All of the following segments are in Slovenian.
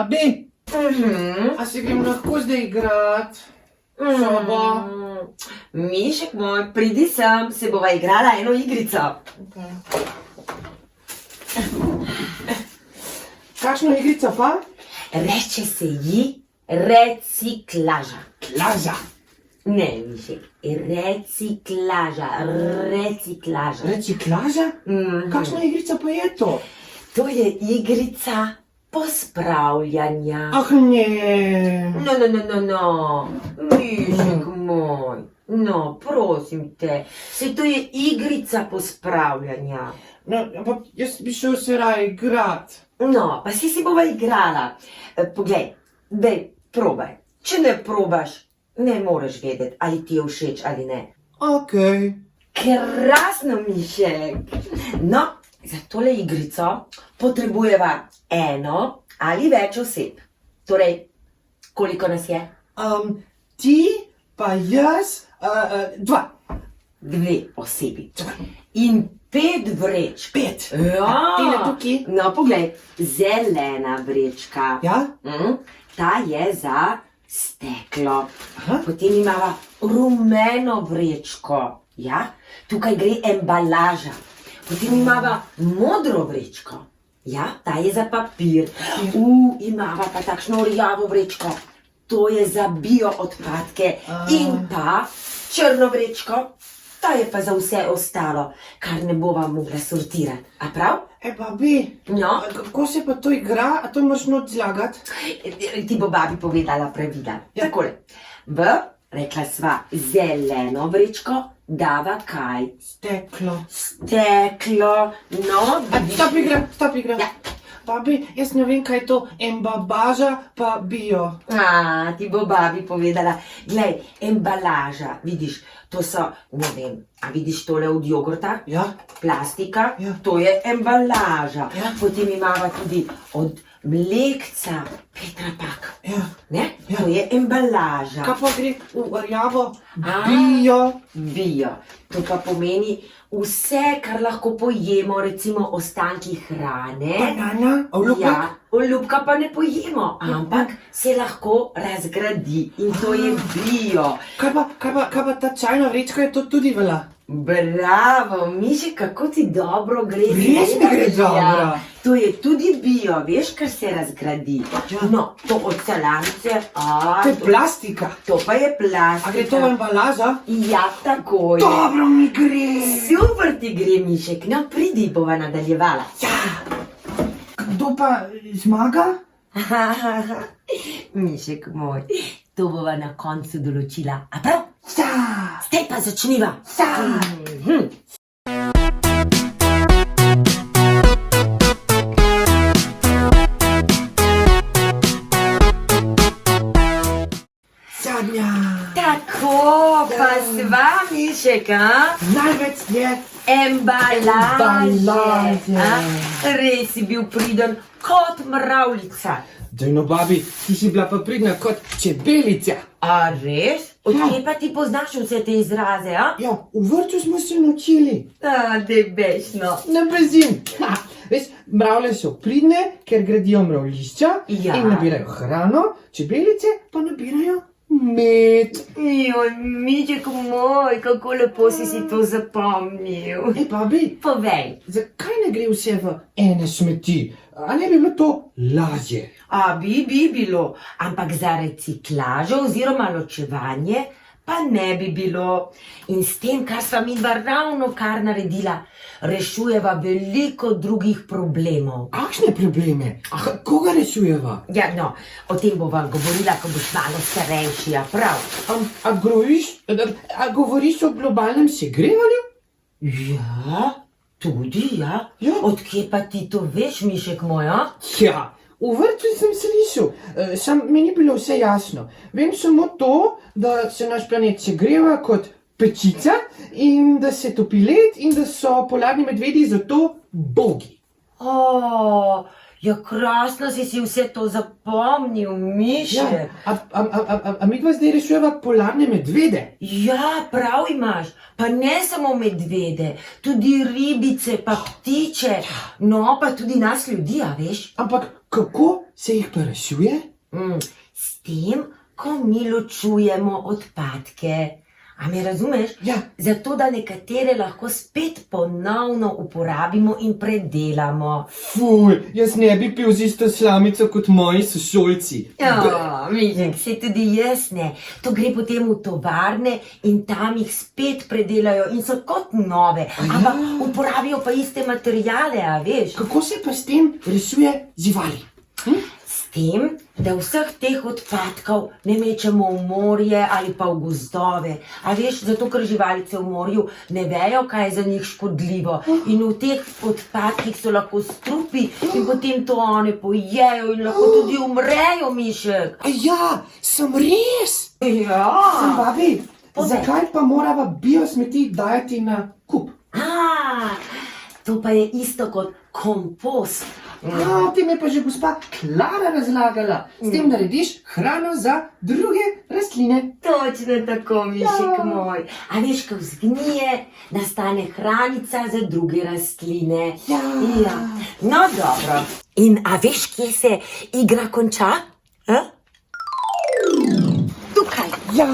Babi, a se grem lahko zdaj igrat? Sobo? Mišek moj, pridi sem, se bova igrala eno igrico. Kakšno igrico pa? Reče se ji reciklaža. Klaža. Ne, Mišek, reciklaža. Reciklaža? Kakšna igrica pa je to? To je igrica pospravljanja. Ah, ne. No, Mišek moj, no, prosim te, saj to je igrica pospravljanja. No, ampak jaz bi šel se raje igrat. No, pa si bova igrala. Poglej, daj, probaj. Če ne probaš, ne moreš vedeti, ali ti je všeč ali ne. Okej. Krasno, Mišek. No, za tole igrico potrebujeva eno ali več oseb. Torej, koliko nas je? Ti pa jaz, 2. 2 osebi. In 5 vrečk. 5. Ja. Tile tukaj. No, poglej, zelena vrečka. Ja? Ta je za steklo. Aha. Potem imava rumeno vrečko. Ja? Tukaj gre embalaža. Potem imava modro vrečko. Ja? Ta je za papir. Imava pa takšno rjavo vrečko. To je za bio odpadke. In pa črno vrečko. Ta je pa za vse ostalo, kar ne bova mogla sortirati. A prav? Babi, No? kako se pa to igra? A to moraš not zlagati? Ti bo babi povedala pravila. Takole. Rekla sva, zeleno vrečko dava kaj? Steklo. No, Stop igra. Ja. Babi, jaz ne vem, kaj je to embabaža pa bio. Ti bo babi povedala. Glej, embalaža, vidiš, to so, ne vem, a vidiš tole od jogurta? Ja. Plastika, Ja. to je embalaža. Ja. Potem imava tudi od mlekca Petra Pak. Ja. Ne? Ja. To je embalaža. Kaj pa gre v rjavo? A. Bio. To pa pomeni vse, kar lahko pojemo, recimo ostanki hrane. Banana? Olupek? Ja, olupka pa ne pojemo, ampak se lahko razgradi in to je bio. Kaj pa ta čajna vrečka, je to tudi vela? Bravo, Mišek, kako ti dobro gre. Res mi gre dobro. Ja, to je tudi bio, veš, kar se razgradi. Ja. No, to od salamice, To je plastika. to pa je plastika. A gre to v embalaža? Ja, tako je. Dobro mi gre. Super ti gre, Mišek, no pridi, bova nadaljevala. Ja. Kdo pa zmaga? Mišek moj, to bova na koncu določila, a prav? Ja. Zdaj pa začniva. Zadnja. Tako, pa sva, Mišek, a? Največ je Embalaže. Embalaže. Res si bil priden kot mravljica. Daj no, babi, ti si bila pa pridna kot čebelica. A res? Odkje pa ti poznaš vse te izraze, a? Ja, v vrtu smo se naučili. Debešno. Ne bezim. Veš, mravlje so pridne, ker gradijo mravljišča Ja. in nabirajo hrano, čebelice pa nabirajo med. Joj, Mišek moj, kako lepo si to zapomnil. Babi, Povej. zakaj ne gre vse v ene smeti? A ne bi bilo to lažje? Bi bilo, ampak za reciklažo oziroma ločevanje pa ne bi bilo. In s tem, kar sva midva ravno kar naredila, rešujeva veliko drugih problemov. Kakšne probleme? Koga rešujeva? Ja, no, o tem bova govorila, ko boš malo starejši, a prav? A govoriš o globalnem segrevanju? Ja, tudi ja. Ja. Odkje pa ti to veš, Mišek moj, a? Ja, v vrtu sem slišal, sam mi ni bilo vse jasno. Vem samo to, da se naš planet segreva kot pečica in da se topi led in da so polarni medvedi zato bogi. Ja, krasno si vse to zapomnil, Mišek. A midva zdaj rešujeva polarne medvede? Ja, prav imaš. Pa ne samo medvede, tudi ribice, pa ptiče, no pa tudi nas ljudi, a veš? Ampak kako se jih pa rešuje? S tem, ko mi ločujemo odpadke. A me razumeš? Ja. Zato, da nekatere lahko spet ponovno uporabimo in predelamo. Fuj, jaz ne bi pil z isto slamico kot moji sošolci. Ja, Mišek, se tudi jaz ne. To gre potem v tovarne in tam jih spet predelajo in so kot nove. Ampak uporabijo pa iste materiale, a veš? Kako se pa s tem rešuje živali? S tem, da vseh teh odpadkov ne mečemo v morje ali pa v gozdove. A veš, zato ker živalice v morju ne vejo, kaj je za njih škodljivo. In v teh odpadkih so lahko strupi in potem to one pojejo in lahko tudi umrejo, Mišek. A ja, sem res! Ja. Babi, zakaj pa morava biosmeti dajati na kup? To pa je isto kot kompost. Ti mi je pa že gospa Klara razlagala. S tem narediš hrano za druge rastline. Točno tako, Mišek moj. A veš, ko zgnije, nastane hranica za druge rastline. Ja. No, dobro. In a veš, kje se igra konča? Tukaj. Ja,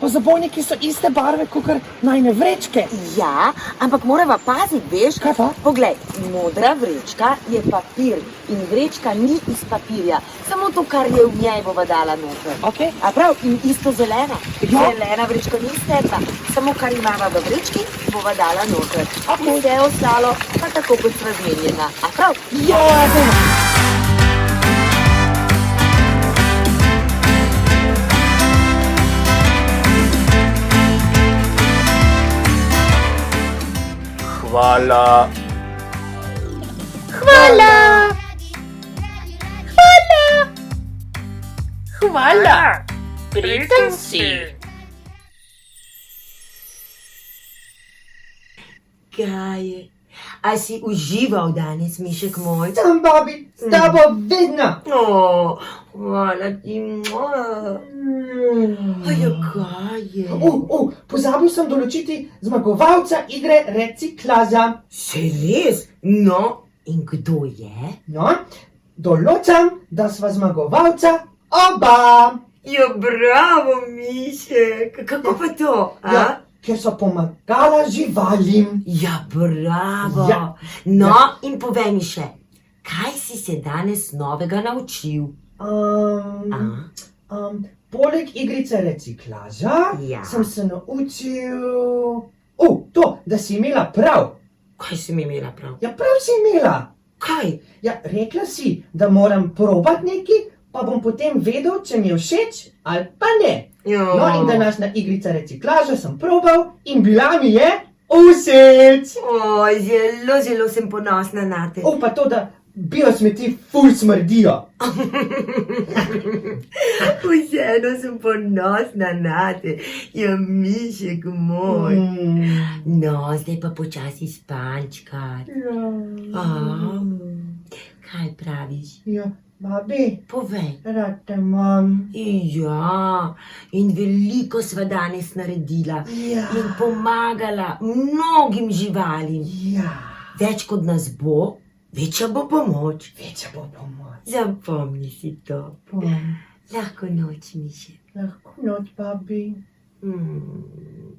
pa zabojniki so iste barve, kakor najne vrečke. Ja, ampak morava paziti, veš? Kaj pa? Poglej, modra vrečka je papir in vrečka ni iz papirja. Samo to, kar je v njej, bova dala noter. Okej. A prav, in isto zelena. Ja. Zelena vrečka ni stekla. Samo kar imava v vrečki, bova dala noter. Okej. Vse ostalo pa tako kot sva zmenjena. A prav? Ja, Hvala. Hvala. Priden si. Kaj je? A si užival danes, Mišek moj? tam babi, s tabo vedno. Hvala ti. Ja, kaj je? Pozabil sem določiti zmagovalca igre reciklaža. Se res? No, in kdo je? No, določam, da sva zmagovalca oba. Ja, bravo, Mišek. Kako pa to? Ja, ker so pomagala živalim. Ja, bravo. Ja. No, in povej mi še, kaj si se danes novega naučil? Poleg igrice reciklaža Ja. sem se naučil... to, da si imela prav. Kaj si mi imela prav? Ja, prav si imela. Kaj? Ja, rekla si, da moram probati nekaj, pa bom potem vedel, če mi je všeč ali pa ne. Ja. No, in današnja igrica reciklaža sem probal in bila mi je všeč. Zelo, zelo sem ponosna na te. Pa to, da biosmeti ful smrdijo. Vseeno sem ponosna na te. Ja, Mišek moj. No, zdaj pa počasi spančkat. Kaj praviš? Ja, babi, Povej. rad te imam. Ja, in veliko sva danes naredila. Ja. In pomagala mnogim živalim. Ja, Več kot nas bo, večja bo pomoč. večja bo pomoč. Zapomni si to. Lahko noč, Mišek. Lahko noč, babi. Mm.